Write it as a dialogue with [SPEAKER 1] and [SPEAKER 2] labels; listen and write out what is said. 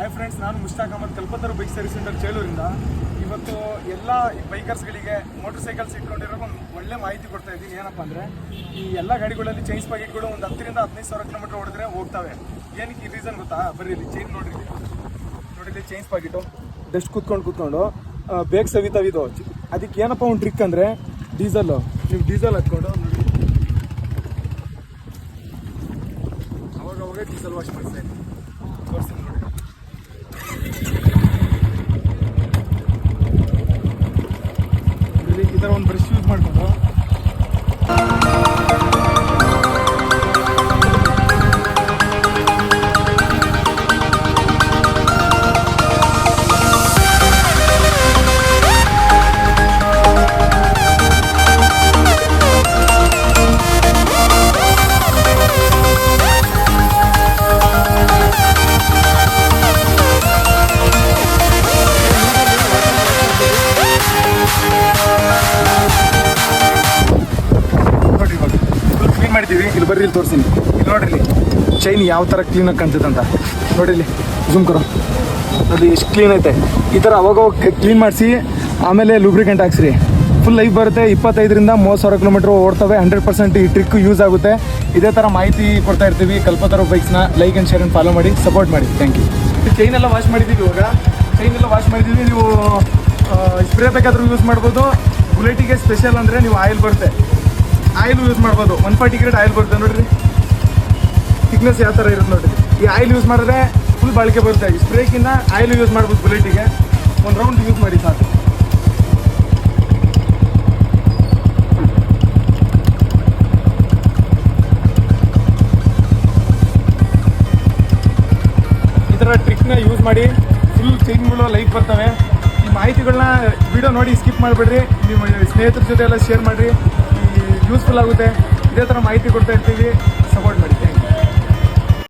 [SPEAKER 1] Hi friends, ನಾನು ಮುಷ್ತಾಕ್ ಅಹಮದ್, ಕಲ್ಪತರು bike service centre ಚೇಳೂರಿಂದ. ಇವತ್ತು ಎಲ್ಲ ಬೈಕರ್ಸ್ಗಳಿಗೆ ಮೋಟರ್ ಸೈಕಲ್ಸ್ ಇಟ್ಕೊಂಡಿರೋ ಒಂದು ಒಳ್ಳೆ ಮಾಹಿತಿ ಕೊಡ್ತಾ ಇದ್ದೀನಿ. ಏನಪ್ಪ ಅಂದರೆ, ಈ ಎಲ್ಲ ಗಾಡಿಗಳಲ್ಲಿ ಚೈನ್ಸ್ ಪ್ಯಾಕೆಟ್ಗಳು ಒಂದು 10 ರಿಂದ 15,000 ಕಿಲೋಮೀಟರ್ ಹೊಡೆದ್ರೆ ಹೋಗ್ತವೆ. ಏನಕ್ಕೆ ಈ ರೀಸನ್ ಗೊತ್ತಾ? ಬರ್ರಿ ಇಲ್ಲಿ ಚೈನ್ ನೋಡಿರಿ ಚೈನ್ಸ್ ಪ್ಯಾಕೆಟು ಡಸ್ಟ್ ಕೂತ್ಕೊಂಡು ಬೇಗ ಸವಿತಾವಿದು. ಅದಕ್ಕೆ ಏನಪ್ಪ ಒಂದು ಟ್ರಿಕ್ ಅಂದರೆ, ಡೀಸೆಲ್ಲು ನೀವು ಡೀಸೆಲ್ ಹತ್ಕೊಂಡು ನೋಡಿ, ಅವಾಗ ಡೀಸೆಲ್ ವಾಶ್ ಮಾಡ್ತಾರೆ. ತೋರಿಸ್ತೀನಿ ನೋಡಿ. ಈ ಥರ ಒಂದು ಬ್ರಷ್ ಯೂಸ್ ಮಾಡಿಕೊಂಡು ಮಾಡಿದ್ದೀವಿ. ಇಲ್ಲಿ ಬರ್ರಿ, ಇಲ್ಲಿ ತೋರಿಸ್ತೀನಿ. ಇಲ್ಲಿ ನೋಡ್ರಿ, ಚೈನ್ ಯಾವ ಥರ ಕ್ಲೀನಾಗಿ ಕಾಣ್ತದೆ ಅಂತ ನೋಡ್ರಿ. ಇಲ್ಲಿ ಜೂಮ್ ಕರೋ ನೋಡಿ, ಎಷ್ಟು ಕ್ಲೀನ್ ಐತೆ. ಈ ಥರ ಅವಾಗ ಕ್ಲೀನ್ ಮಾಡಿಸಿ ಆಮೇಲೆ ಲೂಬ್ರಿಕೆಂಟ್ ಹಾಕ್ಸ್ರಿ. ಫುಲ್ ಲೈಫ್ ಬರುತ್ತೆ. 25,000 ರಿಂದ 30,000 ಕಿಲೋಮೀಟ್ರ್ ಓಡ್ತವೆ. 100% ಈ ಟ್ರಿಕ್ ಯೂಸ್ ಆಗುತ್ತೆ. ಇದೇ ಥರ ಮಾಹಿತಿ ಕೊಡ್ತಾ ಇರ್ತೀವಿ. ಕಲ್ಪತರು ಬೈಕ್ಸ್ನ like and share and follow ಮಾಡಿ, ಸಪೋರ್ಟ್ ಮಾಡಿ. Thank you. ಚೈನ್ ಎಲ್ಲ ವಾಶ್ ಮಾಡಿದ್ದೀವಿ. ಇವಾಗ ಚೈನ್ ಎಲ್ಲ ವಾಶ್ ಮಾಡಿದ್ದೀವಿ. ನೀವು ಸ್ಪ್ರೇ ಬೇಕಾದರೂ ಯೂಸ್ ಮಾಡ್ಬೋದು. ಬುಲೆಟಿಗೆ ಸ್ಪೆಷಲ್ ಅಂದರೆ ನೀವು ಆಯಿಲ್ ಬರುತ್ತೆ, ಆಯಿಲ್ ಯೂಸ್ ಮಾಡ್ಬೋದು. 140 ಗ್ರೇಡ್ ಆಯಿಲ್ ಬರುತ್ತೆ ನೋಡಿರಿ. ಥಿಕ್ನೆಸ್ ಯಾವ ಥರ ಇರುತ್ತೆ ನೋಡಿರಿ. ಈ ಆಯಿಲ್ ಯೂಸ್ ಮಾಡಿದ್ರೆ ಫುಲ್ ಬಾಳಿಕೆ ಬರುತ್ತೆ. ಈ ಸ್ಪ್ರೇಕಿಂದ ಆಯಿಲ್ ಯೂಸ್ ಮಾಡ್ಬೋದು. ಬುಲೆಟಿಗೆ ಒಂದು ರೌಂಡ್ ಯೂಸ್ ಮಾಡಿ ಸಾಕು. ಈ ಥರ ಟ್ರಿಕ್ನ ಯೂಸ್ ಮಾಡಿ ಫುಲ್ ಚೈನ್ಗಳು ಲೈಫ್ ಬರ್ತವೆ. ಈ ಮಾಹಿತಿಗಳನ್ನ ವಿಡಿಯೋ ನೋಡಿ ಸ್ಕಿಪ್ ಮಾಡಿಬಿಡ್ರಿ. ನಿಮ್ಮ ಸ್ನೇಹಿತರ ಜೊತೆ ಎಲ್ಲ ಶೇರ್ ಮಾಡಿರಿ. ಯೂಸ್ಫುಲ್ ಆಗುತ್ತೆ. ಇದೇ ಥರ ಮಾಹಿತಿ ಕೊಡ್ತಾ ಇರ್ತೀವಿ. ಸಪೋರ್ಟ್